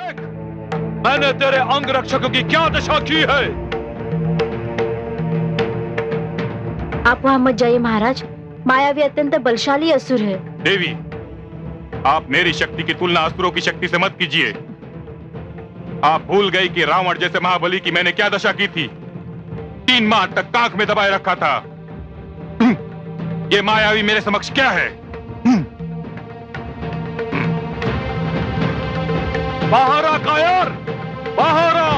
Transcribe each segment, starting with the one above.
देख, मैंने तेरे अंग रक्षकों की क्या दशा की है। आप वहां मत जाइए महाराज, मायावी अत्यंत बलशाली असुर है। देवी, आप मेरी शक्ति की तुलना असुरों की शक्ति से मत कीजिए। आप भूल गई कि रावण जैसे महाबली की मैंने क्या दशा की थी। 3 माह तक कांख में दबाए रखा था। ये मायावी मेरे समक्ष क्या है? बाहर आ कायर, बाहर आ।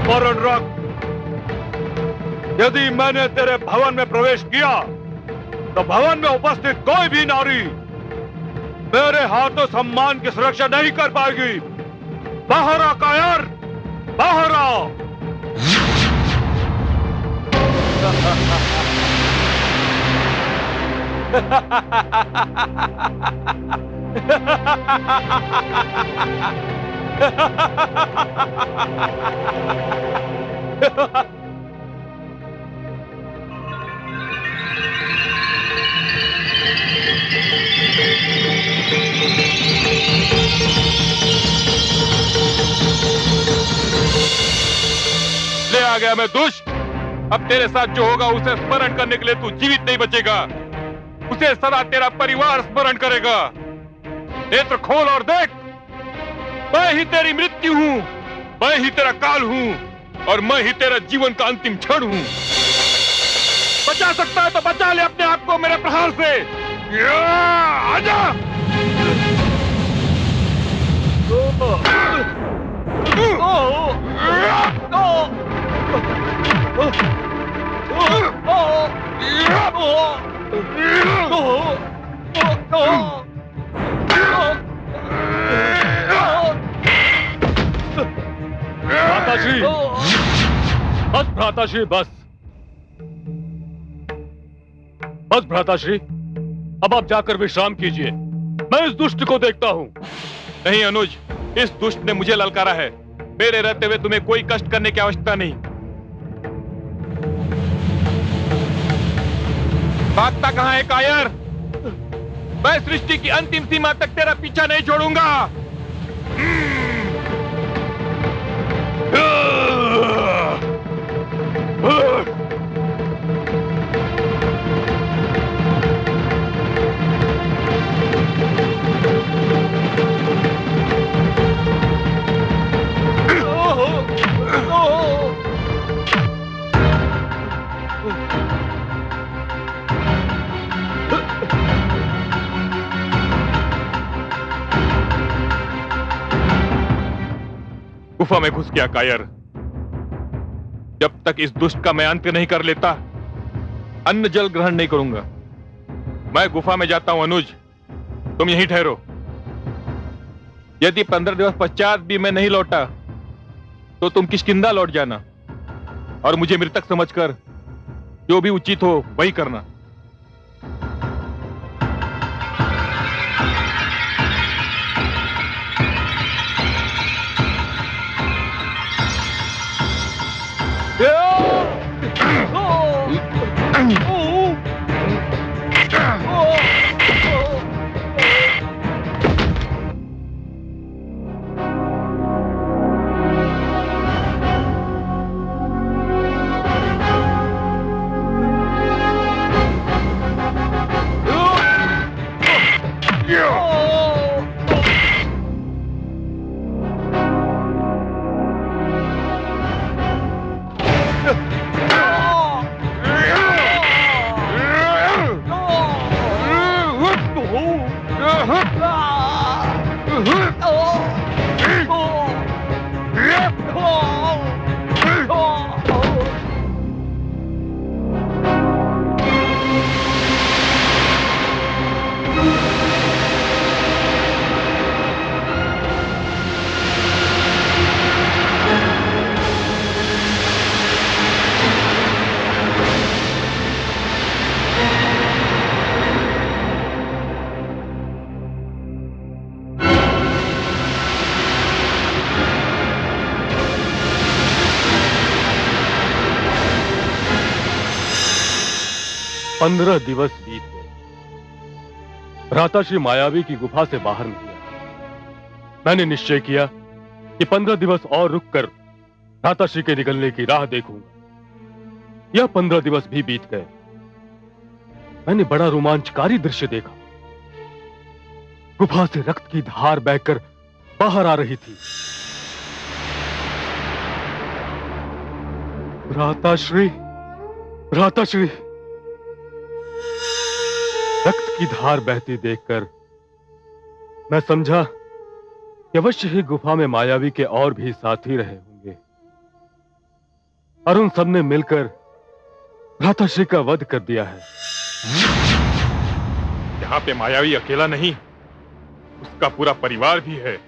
स्मरण रख, यदि मैंने तेरे भवन में प्रवेश किया तो भवन में उपस्थित कोई भी नारी मेरे हाथों सम्मान की सुरक्षा नहीं कर पाएगी। बाहर आ कायर, बाहर आ। ले आ गया मैं दुष्ट। अब तेरे साथ जो होगा उसे स्मरण करने के लिए तू जीवित नहीं बचेगा। उसे सदा तेरा परिवार स्मरण करेगा। नेत्र खोल और देख, मैं ही तेरी मृत्यु हूं, मैं ही तेरा काल हूं और मैं ही तेरा जीवन का अंतिम क्षण हूं। बचा सकता है तो बचा ले अपने आप को मेरे प्रहार से। आजा। भ्राताश्री, बस भ्राताश्री, बस बस भ्राताश्री, अब आप जाकर विश्राम कीजिए। मैं इस दुष्ट को देखता हूं। नहीं अनुज, इस दुष्ट ने मुझे ललकारा है। मेरे रहते हुए तुम्हें कोई कष्ट करने की आवश्यकता नहीं। भागता कहां है कायर? मैं सृष्टि की अंतिम सीमा तक तेरा पीछा नहीं छोड़ूंगा। गुफा में घुस गया कायर। जब तक इस दुष्ट का मैं अंत नहीं कर लेता, अन्न जल ग्रहण नहीं करूंगा। मैं गुफा में जाता हूं अनुज, तुम यहीं ठहरो। यदि 15 दिवस पश्चात भी मैं नहीं लौटा तो तुम किष्किंधा लौट जाना और मुझे मृतक समझकर जो भी उचित हो वही करना। पंद्रह दिवस बीत गए। भ्राताश्री मायावी की गुफा से बाहर निकले। मैंने निश्चय किया कि 15 दिवस और रुककर भ्राताश्री के निकलने की राह देखूंगा। यह 15 दिवस भी बीत गए। मैंने बड़ा रोमांचकारी दृश्य देखा। गुफा से रक्त की धार बहकर बाहर आ रही थी। भ्राताश्री, भ्राताश्री। रक्त की धार बहती देखकर मैं समझा कि अवश्य ही गुफा में मायावी के और भी साथी रहे होंगे और उन सबने मिलकर भ्राताश्री का वध कर दिया है। यहाँ पे मायावी अकेला नहीं, उसका पूरा परिवार भी है।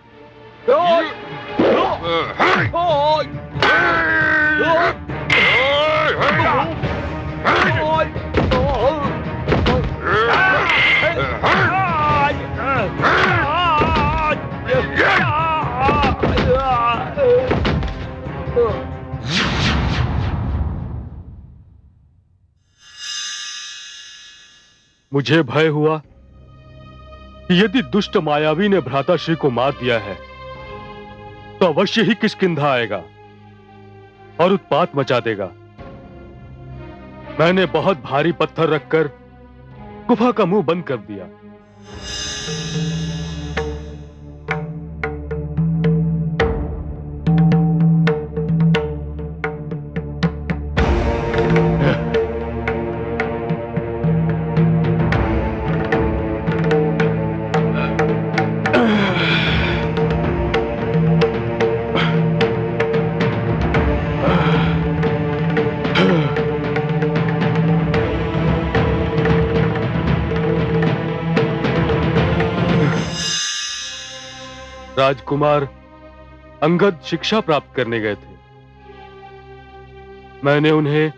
मुझे भय हुआ कि यदि दुष्ट मायावी ने भ्राताश्री को मार दिया है तो अवश्य ही किष्किंधा आएगा और उत्पात मचा देगा। मैंने बहुत भारी पत्थर रखकर गुफा का मुंह बंद कर दिया। राजकुमार अंगद शिक्षा प्राप्त करने गए थे। मैंने उन्हें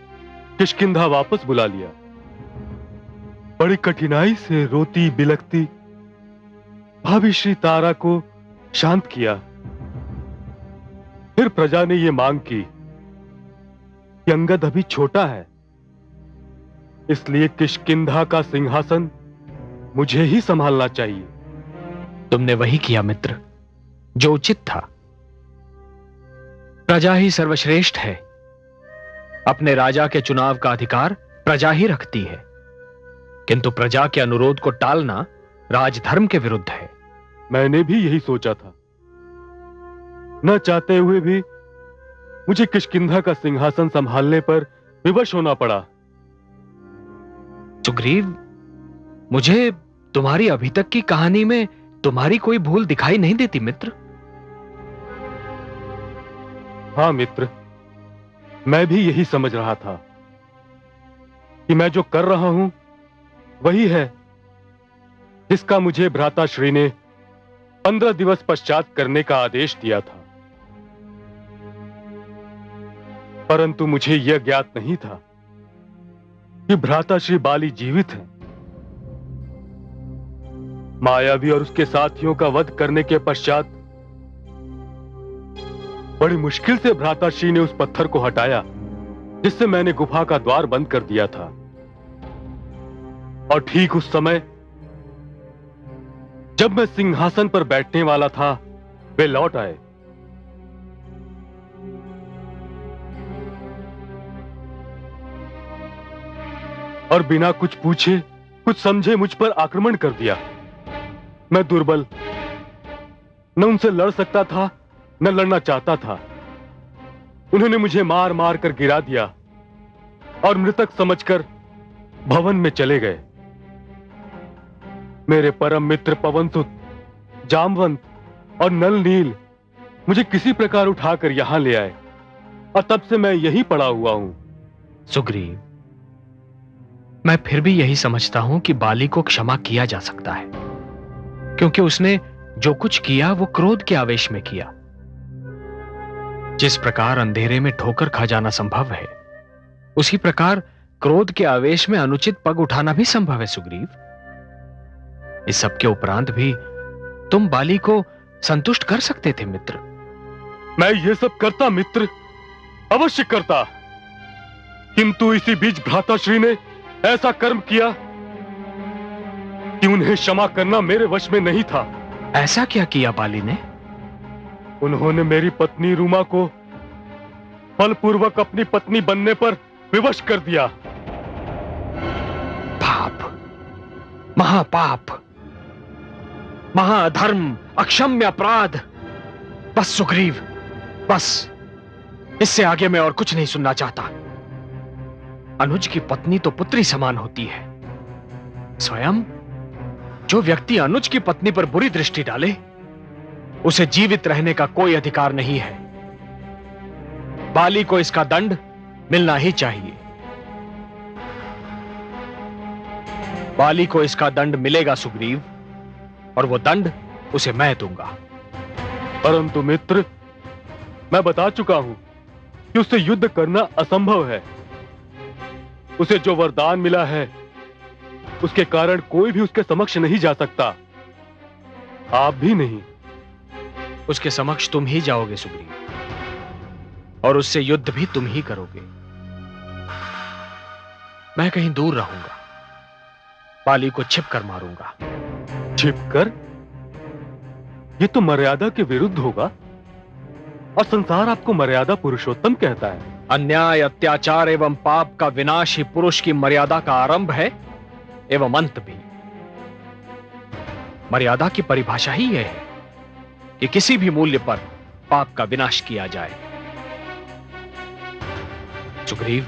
किष्किंधा वापस बुला लिया। बड़ी कठिनाई से रोती बिलखती भाभी श्री तारा को शांत किया। फिर प्रजा ने यह मांग की कि अंगद अभी छोटा है, इसलिए किष्किंधा का सिंहासन मुझे ही संभालना चाहिए। तुमने वही किया मित्र जो उचित था। प्रजा ही सर्वश्रेष्ठ है। अपने राजा के चुनाव का अधिकार प्रजा ही रखती है, किंतु प्रजा के अनुरोध को टालना राजधर्म के विरुद्ध है। मैंने भी यही सोचा था। न चाहते हुए भी मुझे किष्किंधा का सिंहासन संभालने पर विवश होना पड़ा। सुग्रीव, मुझे तुम्हारी अभी तक की कहानी में तुम्हारी कोई भूल दिखाई नहीं देती मित्र। हाँ मित्र, मैं भी यही समझ रहा था कि मैं जो कर रहा हूं वही है जिसका मुझे भ्राताश्री ने 15 दिवस पश्चात करने का आदेश दिया था। परंतु मुझे यह ज्ञात नहीं था कि भ्राताश्री बाली जीवित हैं। मायावी और उसके साथियों का वध करने के पश्चात बड़ी मुश्किल से भ्राताश्री ने उस पत्थर को हटाया जिससे मैंने गुफा का द्वार बंद कर दिया था। और ठीक उस समय जब मैं सिंहासन पर बैठने वाला था, वे लौट आए। और बिना कुछ पूछे कुछ समझे मुझ पर आक्रमण कर दिया। मैं दुर्बल, न उनसे लड़ सकता था न लड़ना चाहता था। उन्होंने मुझे मार मार कर गिरा दिया और मृतक समझकर भवन में चले गए। मेरे परम मित्र पवनसुत, जामवंत और नल नील मुझे किसी प्रकार उठाकर यहां ले आए और तब से मैं यहीं पड़ा हुआ हूं। सुग्रीव, मैं फिर भी यही समझता हूं कि बाली को क्षमा किया जा सकता है, क्योंकि उसने जो कुछ किया वो क्रोध के आवेश में किया। जिस प्रकार अंधेरे में ठोकर खा जाना संभव है, उसी प्रकार क्रोध के आवेश में अनुचित पग उठाना भी संभव है। सुग्रीव, इस सब के उपरांत भी तुम बाली को संतुष्ट कर सकते थे मित्र। मैं ये सब करता मित्र, अवश्य करता, किंतु इसी बीच भ्राताश्री ने ऐसा कर्म किया कि उन्हें क्षमा करना मेरे वश में नहीं था। ऐसा क्या किया बाली ने? उन्होंने मेरी पत्नी रूमा को बलपूर्वक अपनी पत्नी बनने पर विवश कर दिया। पाप, महापाप, महाधर्म, अक्षम्य अपराध। बस सुग्रीव, बस। इससे आगे मैं और कुछ नहीं सुनना चाहता। अनुज की पत्नी तो पुत्री समान होती है। स्वयं जो व्यक्ति अनुज की पत्नी पर बुरी दृष्टि डाले, उसे जीवित रहने का कोई अधिकार नहीं है। बाली को इसका दंड मिलना ही चाहिए। बाली को इसका दंड मिलेगा सुग्रीव, और वो दंड उसे मैं दूंगा। परंतु मित्र, मैं बता चुका हूं कि उससे युद्ध करना असंभव है। उसे जो वरदान मिला है, उसके कारण कोई भी उसके समक्ष नहीं जा सकता। आप भी नहीं। उसके समक्ष तुम ही जाओगे सुग्रीव, और उससे युद्ध भी तुम ही करोगे। मैं कहीं दूर रहूंगा, बाली को छिप कर मारूंगा। छिपकर? ये तो मर्यादा के विरुद्ध होगा, और संसार आपको मर्यादा पुरुषोत्तम कहता है। अन्याय, अत्याचार एवं पाप का विनाश ही पुरुष की मर्यादा का आरंभ है एवं अंत भी। मर्यादा की परिभाषा ही यह है कि किसी भी मूल्य पर पाप का विनाश किया जाए। सुग्रीव,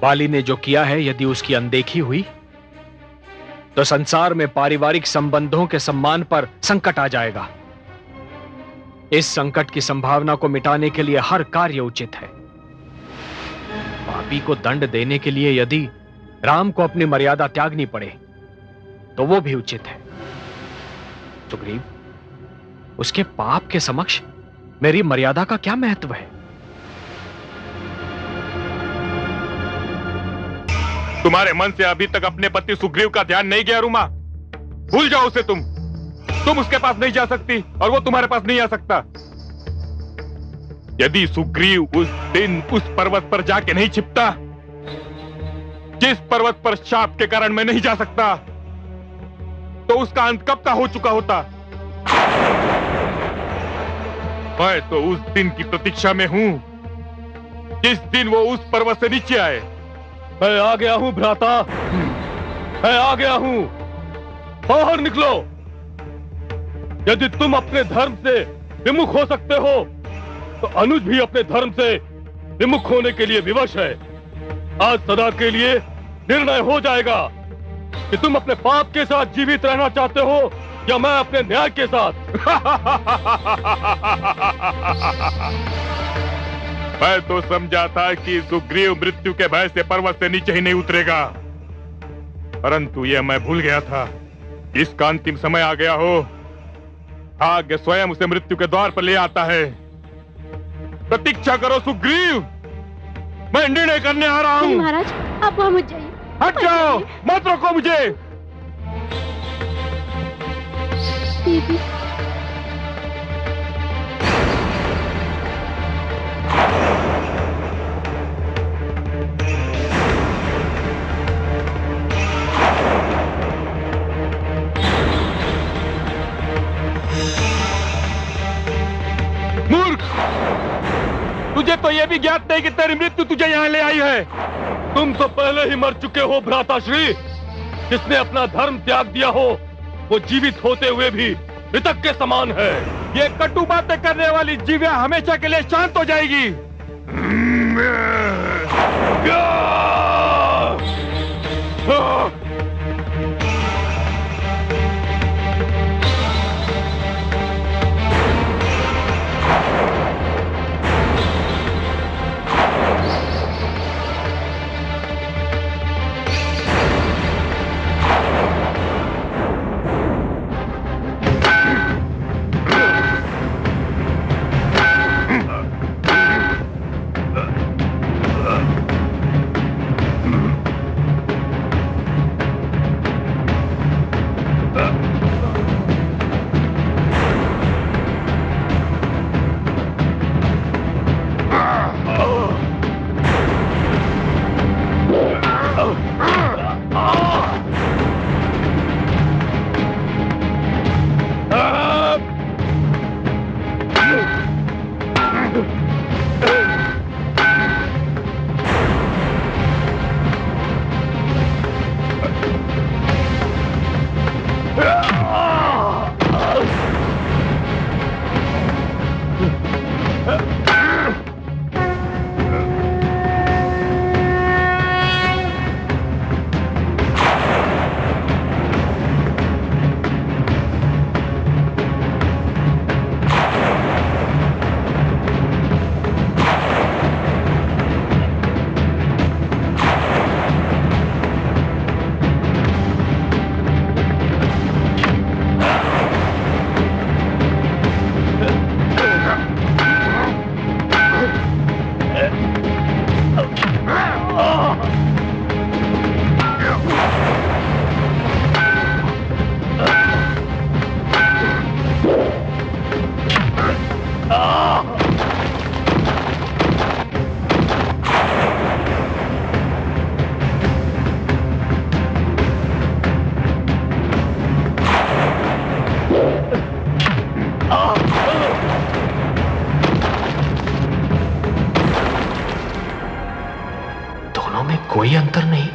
बाली ने जो किया है, यदि उसकी अनदेखी हुई तो संसार में पारिवारिक संबंधों के सम्मान पर संकट आ जाएगा। इस संकट की संभावना को मिटाने के लिए हर कार्य उचित है। पापी को दंड देने के लिए यदि राम को अपनी मर्यादा त्यागनी पड़े, तो वो भी उचित है। सुग्रीव, उसके पाप के समक्ष मेरी मर्यादा का क्या महत्व है? तुम्हारे मन से अभी तक अपने पति सुग्रीव का ध्यान नहीं गया रूमा। भूल जाओ उसे। तुम उसके पास नहीं जा सकती, और वो तुम्हारे पास नहीं आ सकता। यदि सुग्रीव उस दिन उस पर्वत पर जाके नहीं छिपता, जिस पर्वत पर शाप के कारण मैं नहीं जा सकता, तो उसका अंत कब का हो चुका होता। मैं तो उस दिन की प्रतीक्षा में हूं, जिस दिन वो उस पर्वत से नीचे आए। मैं आ गया हूं भ्राता, मैं आ गया हूं। बाहर निकलो। यदि तुम अपने धर्म से विमुख हो सकते हो, तो अनुज भी अपने धर्म से विमुख होने के लिए विवश है। आज सदा के लिए निर्णय हो जाएगा कि तुम अपने पाप के साथ जीवित रहना चाहते हो, या मैं अपने न्याय के साथ। मैं तो समझा था कि सुग्रीव मृत्यु के भय से पर्वत से नीचे ही नहीं उतरेगा, परंतु यह मैं भूल गया था। इसका अंतिम समय आ गया हो। भाग्य स्वयं उसे मृत्यु के द्वार पर ले आता है। प्रतीक्षा करो सुग्रीव, मैं निर्णय करने आ रहा हूं। महाराज, आप वहां मत जाइए। हट जाओ, मत रोको मुझे। दीदी, मूर्ख, तुझे तो यह भी ज्ञात नहीं कि तेरी मृत्यु तुझे यहाँ ले आई है। तुम तो पहले ही मर चुके हो भ्राताश्री। जिसने अपना धर्म त्याग दिया हो, वो जीवित होते हुए भी मृतक के समान है। ये कटु बातें करने वाली जीविया हमेशा के लिए शांत हो जाएगी। कोई अंतर नहीं,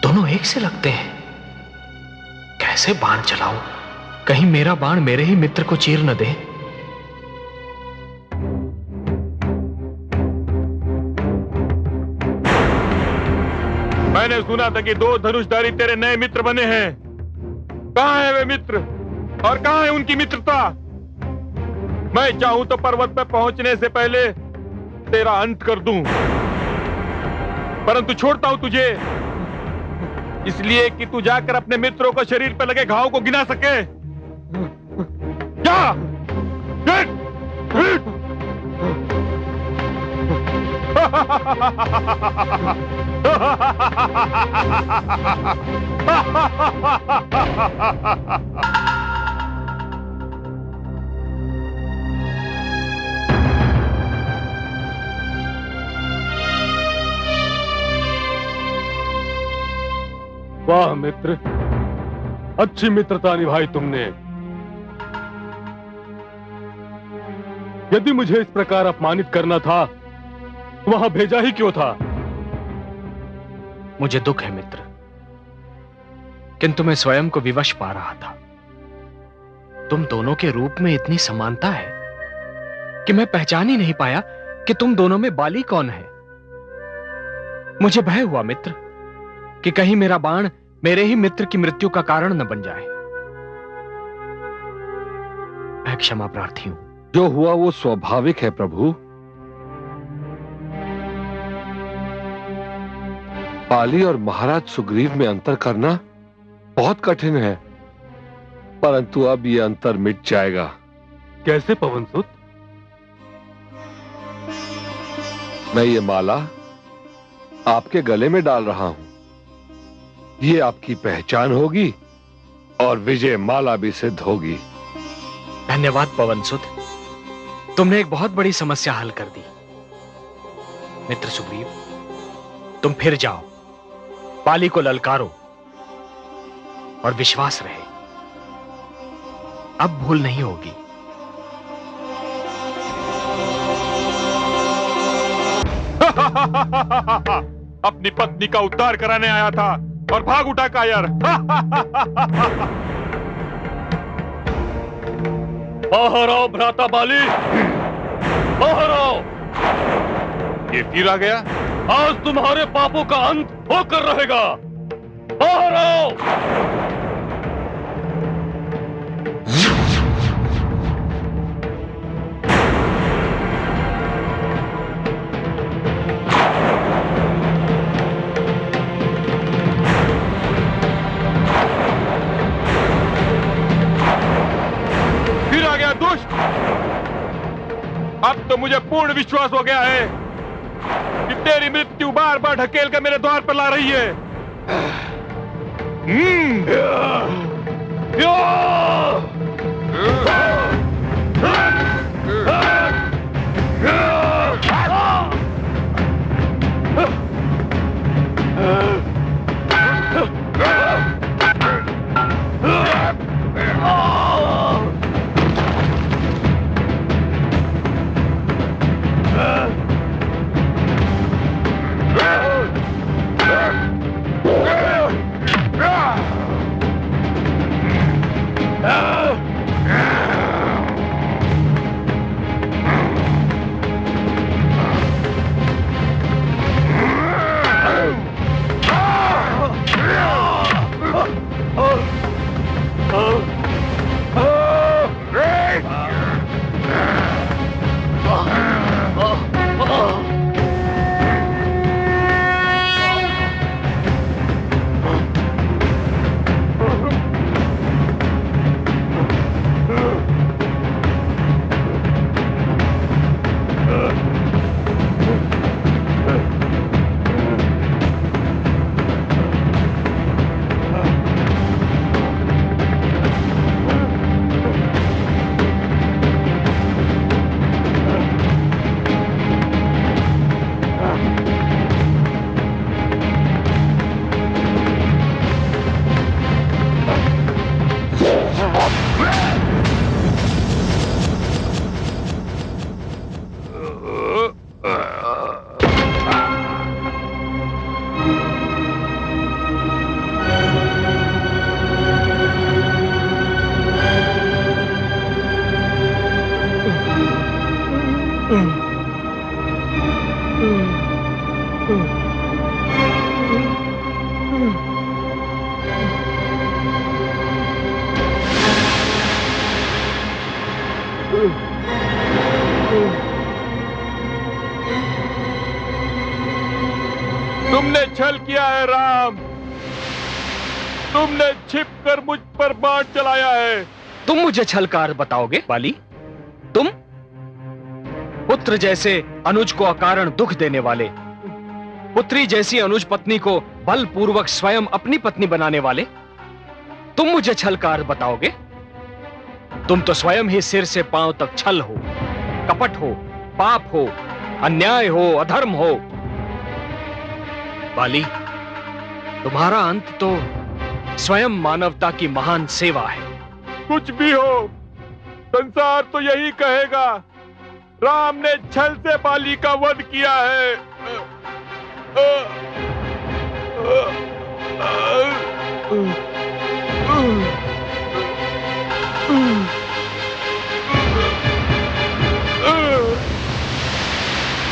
दोनों एक से लगते हैं। कैसे बाण चलाऊं, कहीं मेरा बाण मेरे ही मित्र को चीर न दे। मैंने सुना था कि 2 धनुषधारी तेरे नए मित्र बने हैं। कहां है वे मित्र और कहां है उनकी मित्रता? मैं चाहूं तो पर्वत पर पहुंचने से पहले तेरा अंत कर दूं, परंतु छोड़ता हूं तुझे इसलिए कि तू जाकर अपने मित्रों को शरीर पर लगे घाव को गिना सके। क्या? वाह मित्र, अच्छी मित्रता निभाई तुमने। यदि मुझे इस प्रकार अपमानित करना था तो वहां भेजा ही क्यों था? मुझे दुख है मित्र, किंतु मैं स्वयं को विवश पा रहा था। तुम दोनों के रूप में इतनी समानता है कि मैं पहचान ही नहीं पाया कि तुम दोनों में बाली कौन है। मुझे भय हुआ मित्र कि कहीं मेरा बाण मेरे ही मित्र की मृत्यु का कारण न बन जाए। मैं क्षमा प्रार्थी हूं। जो हुआ वो स्वाभाविक है प्रभु। बाली और महाराज सुग्रीव में अंतर करना बहुत कठिन है, परंतु अब ये अंतर मिट जाएगा। कैसे पवनसुत? मैं ये माला आपके गले में डाल रहा हूं। ये आपकी पहचान होगी और विजय माला भी सिद्ध होगी। धन्यवाद पवनसुत, तुमने एक बहुत बड़ी समस्या हल कर दी। मित्र सुग्रीव, तुम फिर जाओ, बाली को ललकारो और विश्वास रहे, अब भूल नहीं होगी। अपनी पत्नी का उद्धार कराने आया था और भाग उठा कायर। बाहर आओ भ्राता बाली, बाहर आओ। ये फिर आ गया। आज तुम्हारे पापों का अंत होकर रहेगा। बाहर आओ। फिर आ गया दुष्ट। अब तो मुझे पूर्ण विश्वास हो गया है कि तेरी मृत्यु बार बार ढकेल कर मेरे द्वार पर ला रही है। तुमने छल किया है राम, तुमने छिपकर मुझ पर बाण चलाया है। तुम मुझे छल का अर्थ बताओगे बाली? तुम पुत्र जैसे अनुज को अकारण दुख देने वाले, पुत्री जैसी अनुज पत्नी को बलपूर्वक स्वयं अपनी पत्नी बनाने वाले, तुम मुझे छल का अर्थ बताओगे? तुम तो स्वयं ही सिर से पांव तक छल हो, कपट हो, पाप हो, अन्याय हो, अधर्म हो। बाली, तुम्हारा अंत तो स्वयं मानवता की महान सेवा है। कुछ भी हो, संसार तो यही कहेगा राम ने छल से बाली का वध किया है।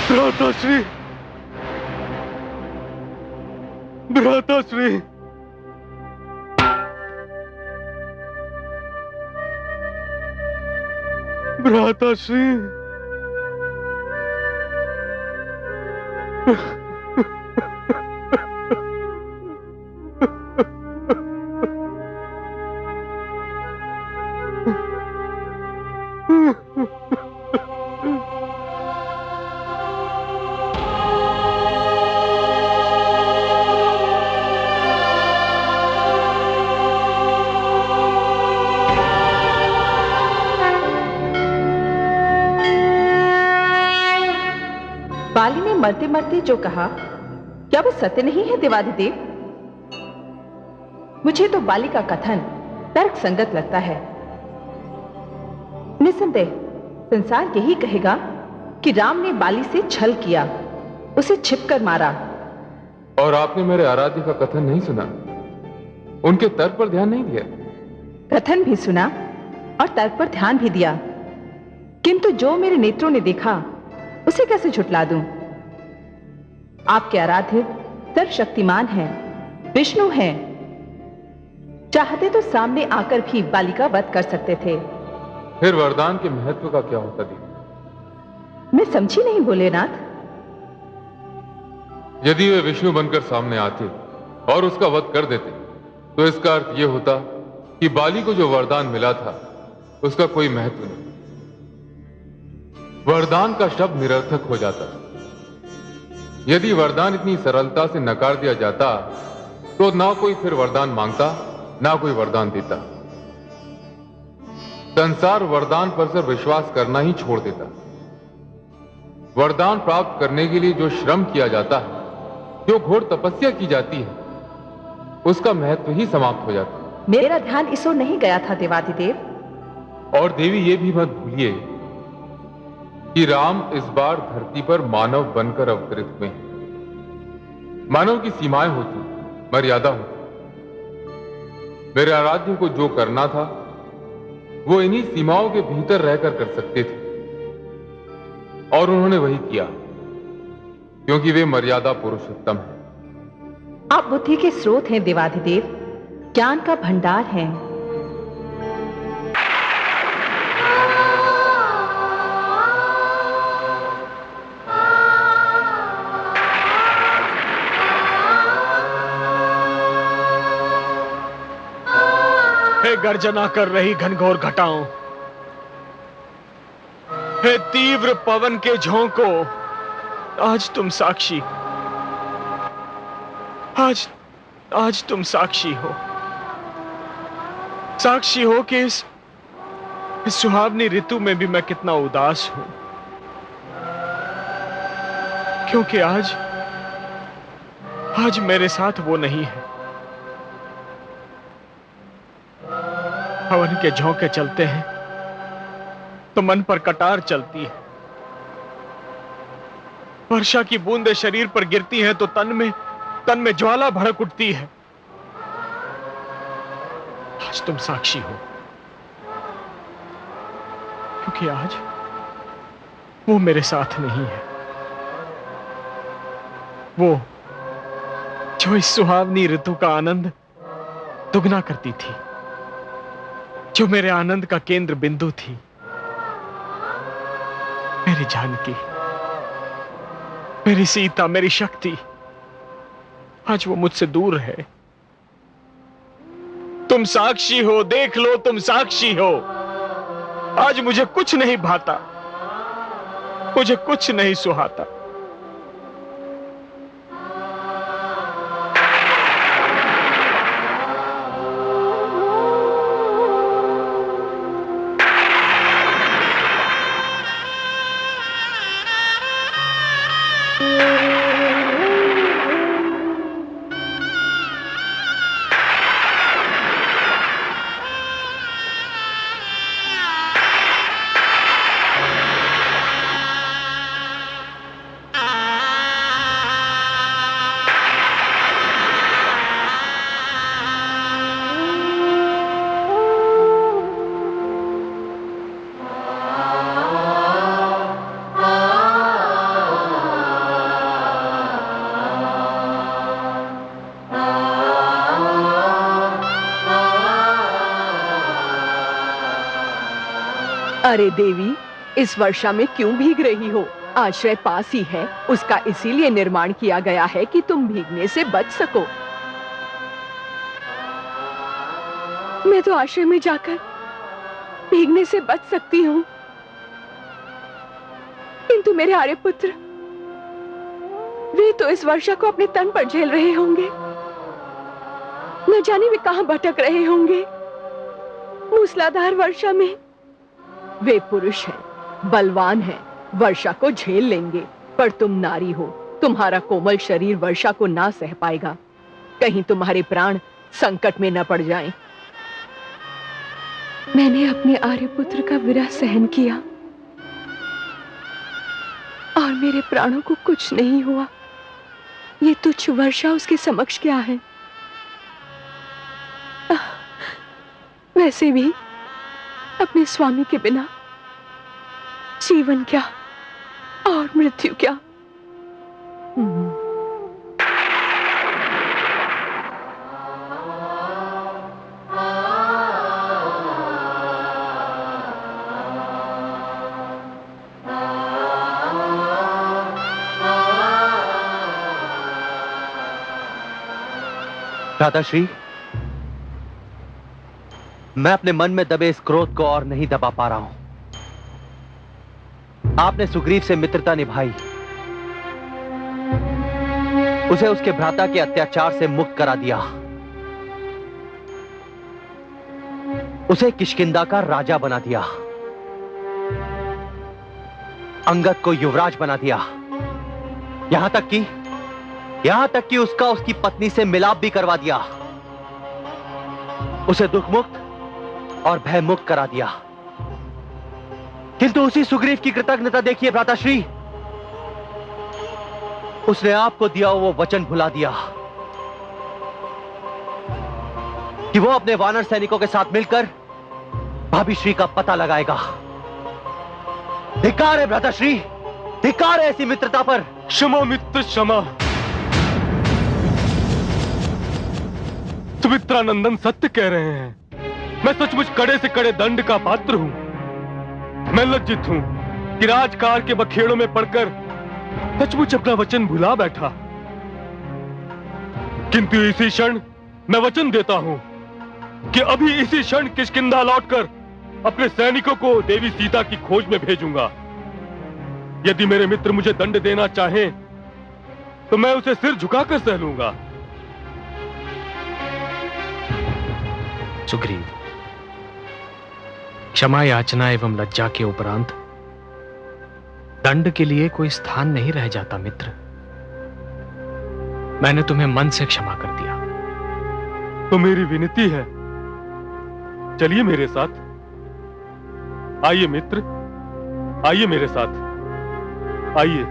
भ्राताश्री, भ्राताश्री, भ्राताश्री, बाली ने मरते मरते जो कहा, क्या वो सत्य नहीं है देवाधिदेव? मुझे तो बाली का कथन तर्क संगत लगता है। निसंदेह संसार यही कहेगा कि राम ने बाली से छल किया, उसे छिपकर मारा। और आपने मेरे आराध्य का कथन नहीं सुना, उनके तर्क पर ध्यान नहीं दिया। कथन भी सुना और तर्क पर ध्यान भी दिया, किंतु जो मेरे नेत्रों ने देखा उसे कैसे झुटला दूं? आपके आराध्य सर्वशक्तिमान हैं, विष्णु हैं। चाहते तो सामने आकर भी बाली का वध कर सकते थे। फिर वरदान के महत्व का क्या होता देवी? मैं समझी नहीं भोलेनाथ। यदि वे विष्णु बनकर सामने आते और उसका वध कर देते तो इसका अर्थ यह होता कि बाली को जो वरदान मिला था उसका कोई महत्व नहीं, वरदान का शब्द निरर्थक हो जाता। यदि वरदान इतनी सरलता से नकार दिया जाता तो ना कोई फिर वरदान मांगता, ना कोई वरदान देता। संसार वरदान पर से विश्वास करना ही छोड़ देता। वरदान प्राप्त करने के लिए जो श्रम किया जाता है, जो घोर तपस्या की जाती है, उसका महत्व ही समाप्त हो जाता। मेरा ध्यान इस ओर नहीं गया था देवाधिदेव। और देवी ये भी मत भूलिए कि राम इस बार धरती पर मानव बनकर अवतरित हुए हैं। मानव की सीमाएं होती, मर्यादा होती। मेरे आराध्य को जो करना था वो इन्हीं सीमाओं के भीतर रहकर कर सकते थे, और उन्होंने वही किया, क्योंकि वे मर्यादा पुरुषोत्तम हैं। आप बुद्धि के स्रोत हैं देवाधिदेव, ज्ञान का भंडार हैं। हे गर्जना कर रही घनघोर घटाओं, हे तीव्र पवन के झोंकों, आज तुम साक्षी, आज तुम साक्षी हो। साक्षी हो कि इस सुहावनी ऋतु में भी मैं कितना उदास हूं, क्योंकि आज मेरे साथ वो नहीं है। पवन के झोंके चलते हैं तो मन पर कटार चलती है, वर्षा की बूंदें शरीर पर गिरती हैं तो तन में ज्वाला भड़क उठती है। आज तुम साक्षी हो, क्योंकि आज वो मेरे साथ नहीं है। वो जो इस सुहावनी ऋतु का आनंद दुगना करती थी, जो मेरे आनंद का केंद्र बिंदु थी, मेरी जानकी, मेरी सीता, मेरी शक्ति, आज वो मुझसे दूर है। तुम साक्षी हो, देख लो, तुम साक्षी हो। आज मुझे कुछ नहीं भाता, मुझे कुछ नहीं सुहाता। अरे देवी, इस वर्षा में क्यों भीग रही हो? आश्रय पास ही है, उसका इसीलिए निर्माण किया गया है कि तुम भीगने से बच सको। मैं तो आश्रय में जाकर भीगने से बच सकती हूँ, किंतु मेरे आर्यपुत्र, वे तो इस वर्षा को अपने तन पर झेल रहे होंगे। न जाने वे कहां भटक रहे होंगे मूसलाधार वर्षा में। वे पुरुष हैं, बलवान हैं, वर्षा को झेल लेंगे, पर तुम नारी हो, तुम्हारा कोमल शरीर वर्षा को ना सह पाएगा। कहीं तुम्हारे प्राण संकट में न पड़ जाएं। मैंने अपने आर्यपुत्र का विरह सहन किया और मेरे प्राणों को कुछ नहीं हुआ। ये तुच्छ वर्षा उसके समक्ष क्या है? वैसे भी अपने स्वामी के बिना जीवन क्या और मृत्यु क्या। भ्राताश्री, मैं अपने मन में दबे इस क्रोध को और नहीं दबा पा रहा हूं। आपने सुग्रीव से मित्रता निभाई, उसे उसके भ्राता के अत्याचार से मुक्त करा दिया, उसे किष्किंधा का राजा बना दिया, अंगद को युवराज बना दिया, यहां तक कि उसका उसकी पत्नी से मिलाप भी करवा दिया, उसे दुख मुक्त और भय मुक्त करा दिया। किंतु उसी सुग्रीव की कृतज्ञता देखिए भ्राताश्री, उसने आपको दिया वो वचन भुला दिया कि वो अपने वानर सैनिकों के साथ मिलकर भाभी श्री का पता लगाएगा। धिक्कार है भ्राताश्री, धिक्कार है ऐसी मित्रता पर। क्षमा मित्र क्षमा। सुमित्रानंदन सत्य कह रहे हैं। मैं सचमुच कड़े से कड़े दंड का पात्र हूं। मैं लज्जित हूं कि राजकाज के बखेड़ों में पड़कर सचमुच अपना वचन भुला बैठा। किंतु इसी क्षण मैं वचन देता हूं कि अभी इसी क्षण किष्किंधा लौटकर अपने सैनिकों को देवी सीता की खोज में भेजूंगा। यदि मेरे मित्र मुझे दंड देना चाहें तो मैं उसे सिर झुकाकर सह लूंगा। सुग्रीव, क्षमा याचना एवं लज्जा के उपरांत दंड के लिए कोई स्थान नहीं रह जाता मित्र। मैंने तुम्हें मन से क्षमा कर दिया। तो मेरी विनती है, चलिए मेरे साथ। आइए मित्र, आइए मेरे साथ, आइए।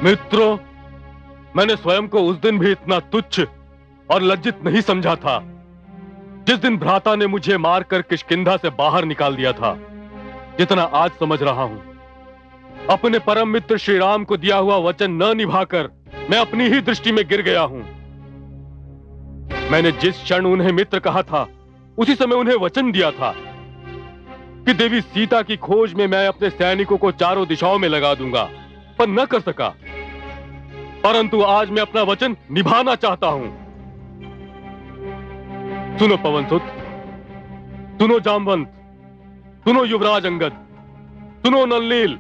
मित्रों, मैंने स्वयं को उस दिन भी इतना तुच्छ और लज्जित नहीं समझा था जिस दिन भ्राता ने मुझे मारकर किष्किंधा से बाहर निकाल दिया था, जितना आज समझ रहा हूं। अपने परम मित्र श्री राम को दिया हुआ वचन न निभाकर मैं अपनी ही दृष्टि में गिर गया हूं। मैंने जिस क्षण उन्हें मित्र कहा था, उसी समय उन्हें वचन दिया था कि देवी सीता की खोज में मैं अपने सैनिकों को चारों दिशाओं में लगा दूंगा, पर न कर सका। परंतु आज मैं अपना वचन निभाना चाहता हूं। सुनो पवनसुत, सुनो जामवंत, सुनो युवराज अंगद, सुनो नलनील,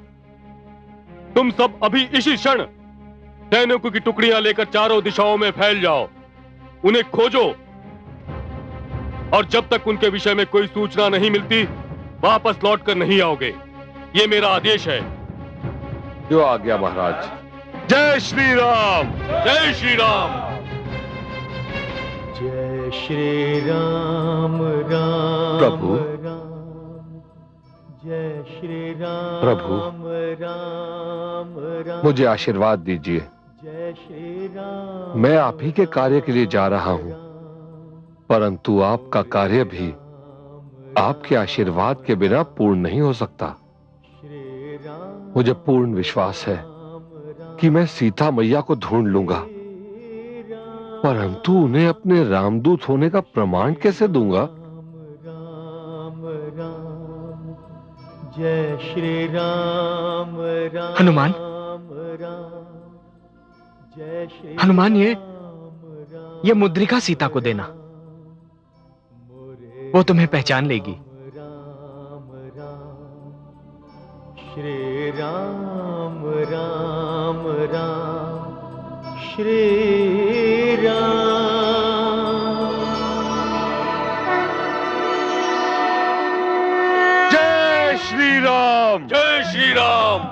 तुम सब अभी इसी क्षण सैनिकों की टुकड़ियां लेकर चारों दिशाओं में फैल जाओ, उन्हें खोजो, और जब तक उनके विषय में कोई सूचना नहीं मिलती वापस लौटकर नहीं आओगे। ये मेरा आदेश है। जो आ गया महाराज। जय श्री राम, जय श्री राम। जय श्री राम राम प्रभु। राम, जय श्री राम प्रभु। राम राम, मुझे आशीर्वाद दीजिए। जय श्री राम। मैं आप ही के कार्य के लिए जा रहा हूं, परंतु आपका कार्य भी आपके आशीर्वाद के बिना पूर्ण नहीं हो सकता। मुझे पूर्ण विश्वास है कि मैं सीता मैया को ढूंढ लूंगा, परंतु उन्हें अपने रामदूत होने का प्रमाण कैसे दूंगा? जय श्री राम राम। हनुमान, हनुमान, ये मुद्रिका सीता को देना, वो तुम्हें पहचान लेगी। श्री राम राम राम, श्री राम। जय श्री राम, जय श्री राम।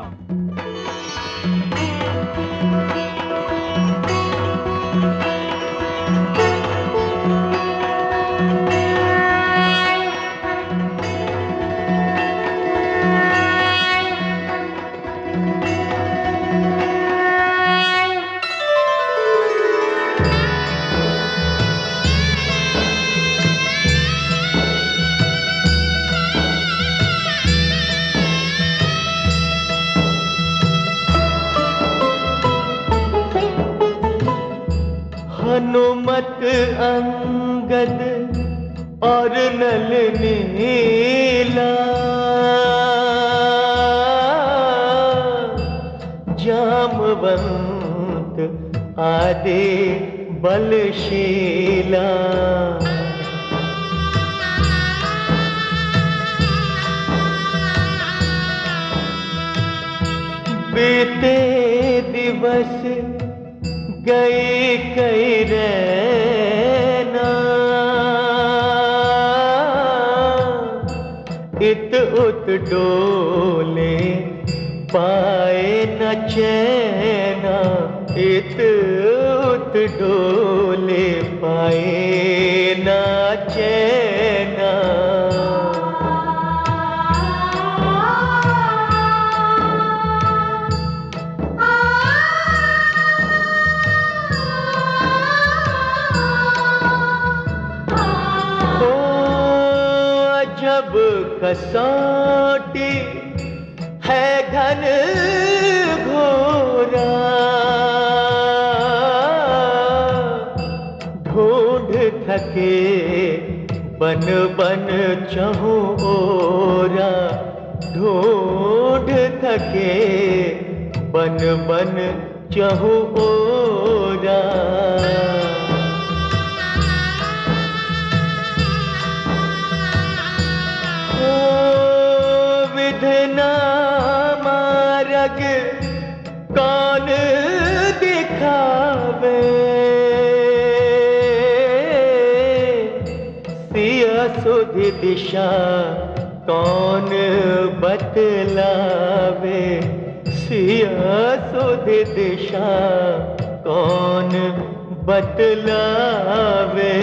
हनुमत अंगद और नल नीला, जामवंत आदि बलशीला। बीते दिवस गई कई रैना, इत उत डोले पाए न चैना, इत उत डोले पाए न चैना। जब कसौटी है घन घोरा, ढूंढ थके बन बन चहु ओरा, ढूंढ थके बन बन चहु ओरा। विधना मार्ग कौन दिखावे, सिया सुधि दिशा कौन बतलावे, सिया सुधि दिशा कौन बतलावे।